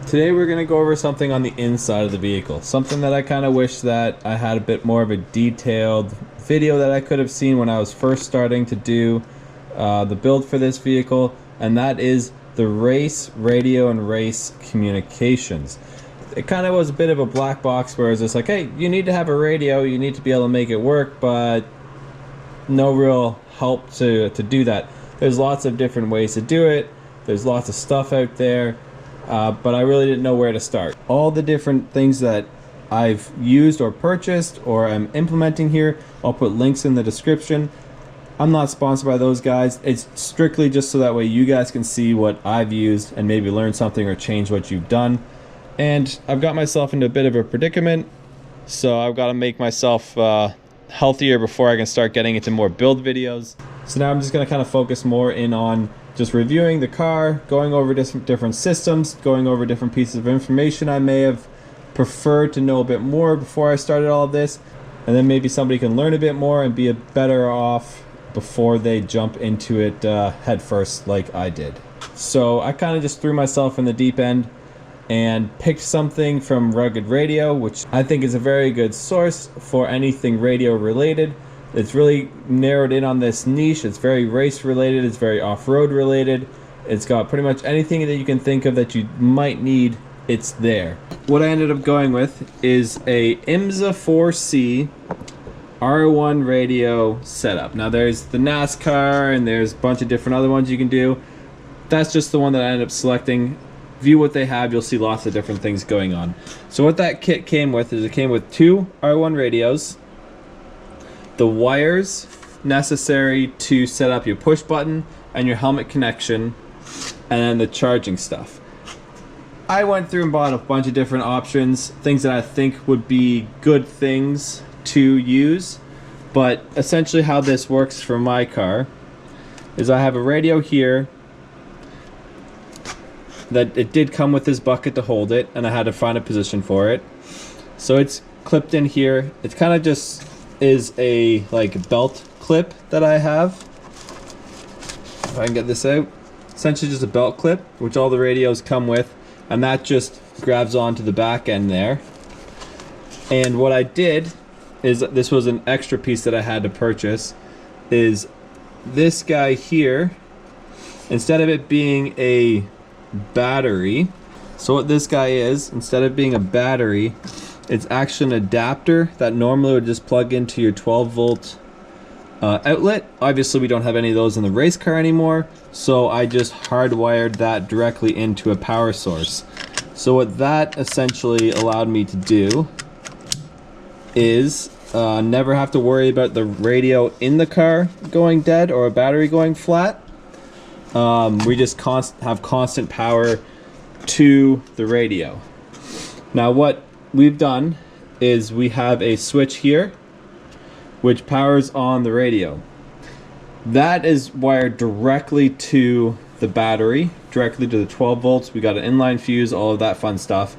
Today we're going to go over something on the inside of the vehicle. Something that I kind of wish that I had a bit more of a detailed video that I could have seen when I was first starting to do the build for this vehicle, and that is the race radio and race communications. It kind of was a bit of a black box where it's just like, hey, you need to have a radio, you need to be able to make it work, but no real help to do that. There's lots of different ways to do it. There's lots of stuff out there. But I really didn't know where to start. All the different things that I've used or purchased or I'm implementing here, I'll put links in the description. I'm not sponsored by those guys. It's strictly just so that way you guys can see what I've used and maybe learn something or change what you've done. And I've got myself into a bit of a predicament, so I've got to make myself healthier before I can start getting into more build videos. So now I'm just going to kind of focus more in on just reviewing the car, going over different systems, going over different pieces of information I may have preferred to know a bit more before I started all of this, and then maybe somebody can learn a bit more and be better off before they jump into it head first like I did. So I kind of just threw myself in the deep end and picked something from Rugged Radio, which I think is a very good source for anything radio related. It's really narrowed in on this niche. It's very race related, it's very off-road related. It's got pretty much anything that you can think of that you might need, it's there. What I ended up going with is a IMSA 4C R1 radio setup. Now there's the NASCAR and there's a bunch of different other ones you can do. That's just the one that I ended up selecting. View what they have, you'll see lots of different things going on. So what that kit came with is it came with two R1 radios, the wires necessary to set up your push button and your helmet connection, and then the charging stuff. I went through and bought a bunch of different options, things that I think would be good things to use, but essentially how this works for my car is I have a radio here that it did come with this bucket to hold it, and I had to find a position for it. So it's clipped in here. It's kind of just is a like belt clip that I have. If I can get this out, essentially just a belt clip which all the radios come with, and that just grabs onto the back end there. And what I did is, this was an extra piece that I had to purchase, is this guy here, instead of it being a battery, so what this guy is, instead of being a battery, it's actually an adapter that normally would just plug into your 12 volt outlet. Obviously we don't have any of those in the race car anymore, so I just hardwired that directly into a power source. So what that essentially allowed me to do is never have to worry about the radio in the car going dead or a battery going flat. We just have constant power to the radio. Now what we've done is we have a switch here which powers on the radio. That is wired directly to the battery, directly to the 12 volts. We got an inline fuse, all of that fun stuff.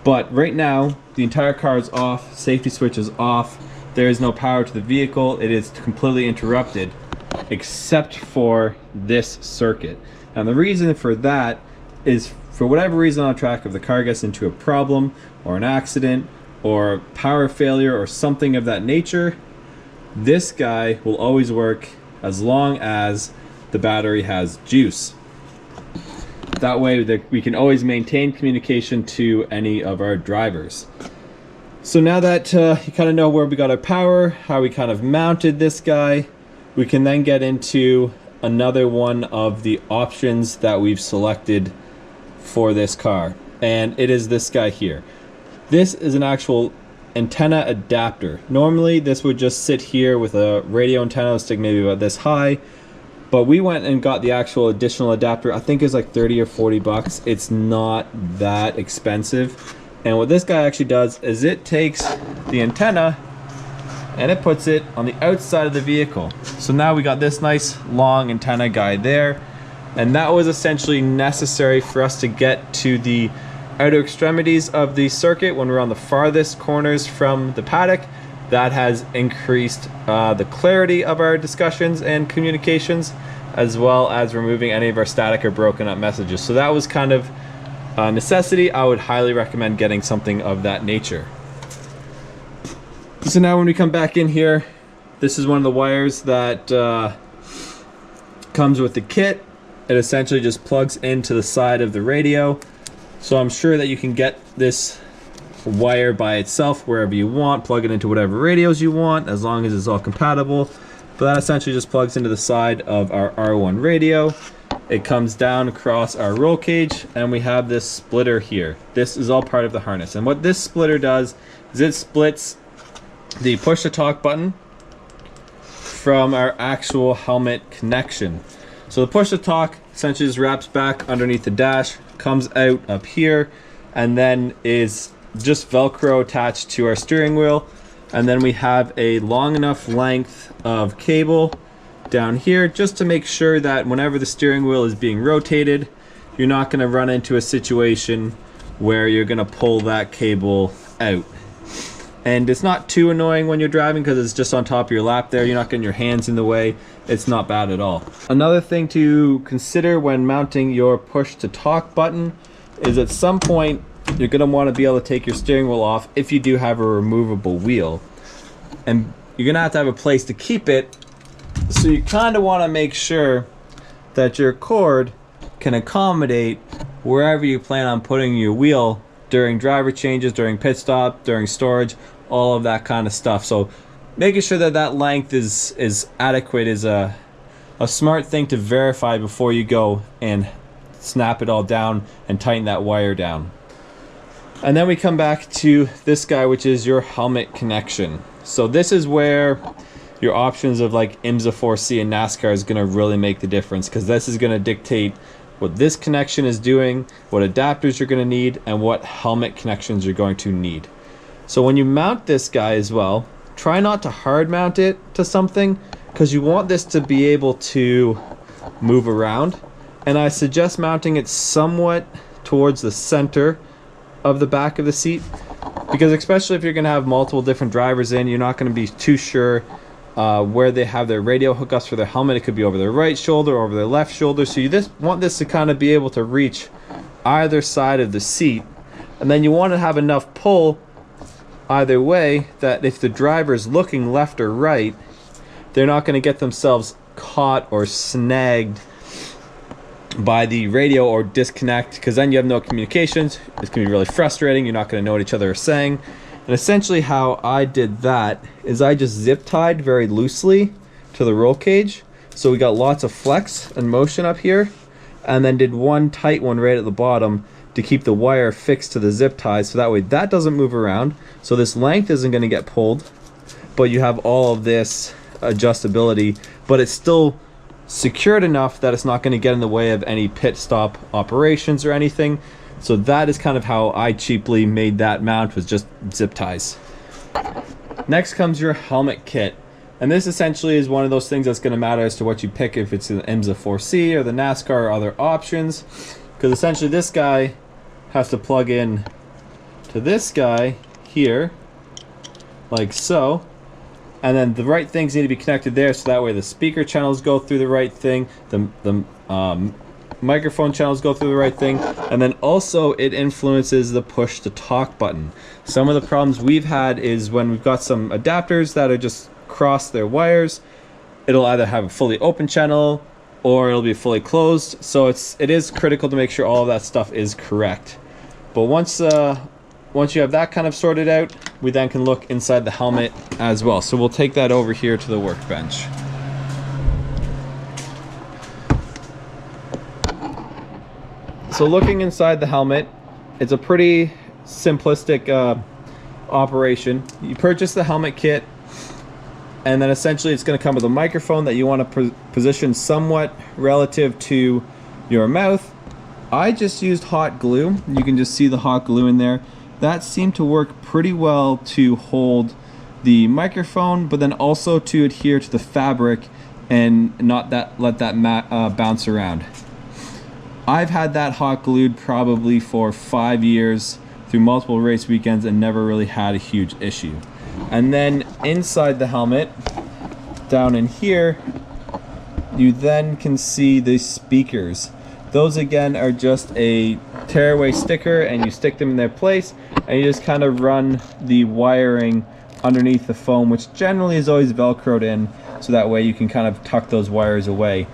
But right now the entire car is off, safety switch is off, there is no power to the vehicle, it is completely interrupted except for this circuit. And the reason for that is, for whatever reason on track, if the car gets into a problem or an accident or power failure or something of that nature, this guy will always work as long as the battery has juice. That way we can always maintain communication to any of our drivers. So now that you kind of know where we got our power, how we kind of mounted this guy, we can then get into another one of the options that we've selected for this car, and it is this guy here. This is an actual antenna adapter. Normally this would just sit here with a radio antenna stick maybe about this high, but we went and got the actual additional adapter. I think it's like 30 or 40 bucks. It's not that expensive. And what this guy actually does is it takes the antenna and it puts it on the outside of the vehicle. So now we got this nice long antenna guy there, and that was essentially necessary for us to get to the outer extremities of the circuit when we're on the farthest corners from the paddock. That has increased the clarity of our discussions and communications, as well as removing any of our static or broken up messages. So that was kind of necessity, I would highly recommend getting something of that nature. So now when we come back in here, this is one of the wires that comes with the kit. It essentially just plugs into the side of the radio. So I'm sure that you can get this wire by itself wherever you want, plug it into whatever radios you want, as long as it's all compatible. But that essentially just plugs into the side of our R1 radio. It comes down across our roll cage, and we have this splitter here. This is all part of the harness. And what this splitter does is it splits the push to talk button from our actual helmet connection. So the push to talk essentially just wraps back underneath the dash, comes out up here, and then is just Velcro attached to our steering wheel. And then we have a long enough length of cable down here just to make sure that whenever the steering wheel is being rotated, you're not going to run into a situation where you're going to pull that cable out. And it's not too annoying when you're driving because it's just on top of your lap there. You're not getting your hands in the way. It's not bad at all. Another thing to consider when mounting your push to talk button is at some point you're going to want to be able to take your steering wheel off if you do have a removable wheel. And you're going to have a place to keep it. So you kind of want to make sure that your cord can accommodate wherever you plan on putting your wheel during driver changes, during pit stop, during storage, all of that kind of stuff. So making sure that that length is adequate is a smart thing to verify before you go and snap it all down and tighten that wire down. And then we come back to this guy, which is your helmet connection. So this is where your options of like IMSA 4C and NASCAR is going to really make the difference, because this is going to dictate what this connection is doing, what adapters you're going to need, and what helmet connections you're going to need. So when you mount this guy as well, try not to hard mount it to something, because you want this to be able to move around. And I suggest mounting it somewhat towards the center of the back of the seat, because especially if you're going to have multiple different drivers in, you're not going to be too sure where they have their radio hookups for their helmet. It could be over their right shoulder or over their left shoulder. So you just want this to kind of be able to reach either side of the seat, and then you want to have enough pull either way that if the driver is looking left or right, they're not going to get themselves caught or snagged by the radio or disconnect, because then you have no communications. It's going to be really frustrating. You're not going to know what each other are saying. And essentially how I did that is I just zip tied very loosely to the roll cage. So we got lots of flex and motion up here, and then did one tight one right at the bottom to keep the wire fixed to the zip ties, so that way that doesn't move around. So this length isn't going to get pulled, but you have all of this adjustability, but it's still secured enough that it's not going to get in the way of any pit stop operations or anything. So that is kind of how I cheaply made that mount, with just zip ties. Next comes your helmet kit. And this essentially is one of those things that's going to matter as to what you pick, if it's the IMSA 4C or the NASCAR or other options. Because essentially this guy has to plug in to this guy here, like so. And then the right things need to be connected there, so that way the speaker channels go through the right thing, the microphone channels go through the right thing, and then also it influences the push to talk button. Some of the problems we've had is when we've got some adapters that are just cross their wires, it'll either have a fully open channel or it'll be fully closed. So it is critical to make sure all of that stuff is correct. But once you have that kind of sorted out, we then can look inside the helmet as well. So we'll take that over here to the workbench. So looking inside the helmet, it's a pretty simplistic operation. You purchase the helmet kit, and then essentially it's going to come with a microphone that you want to position somewhat relative to your mouth. I just used hot glue. You can just see the hot glue in there. That seemed to work pretty well to hold the microphone, but then also to adhere to the fabric and not let that bounce around. I've had that hot glued probably for 5 years through multiple race weekends and never really had a huge issue. And then inside the helmet, down in here, you then can see the speakers. Those again are just a tearaway sticker and you stick them in their place, and you just kind of run the wiring underneath the foam, which generally is always velcroed in, so that way you can kind of tuck those wires away.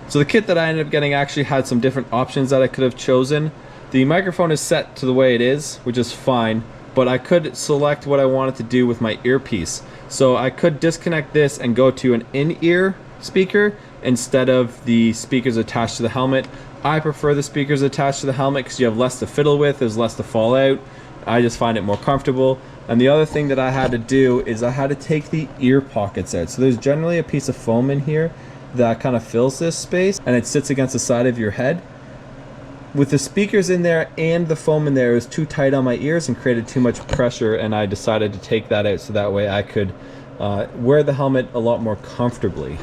So the kit that I ended up getting actually had some different options that I could have chosen. The microphone is set to the way it is, which is fine, but I could select what I wanted to do with my earpiece. So I could disconnect this and go to an in-ear speaker instead of the speakers attached to the helmet. I prefer the speakers attached to the helmet because you have less to fiddle with, there's less to fall out. I just find it more comfortable. And the other thing that I had to do is I had to take the ear pockets out. So there's generally a piece of foam in here that kind of fills this space, and it sits against the side of your head. With the speakers in there and the foam in there, it was too tight on my ears and created too much pressure, and I decided to take that out so that way I could wear the helmet a lot more comfortably.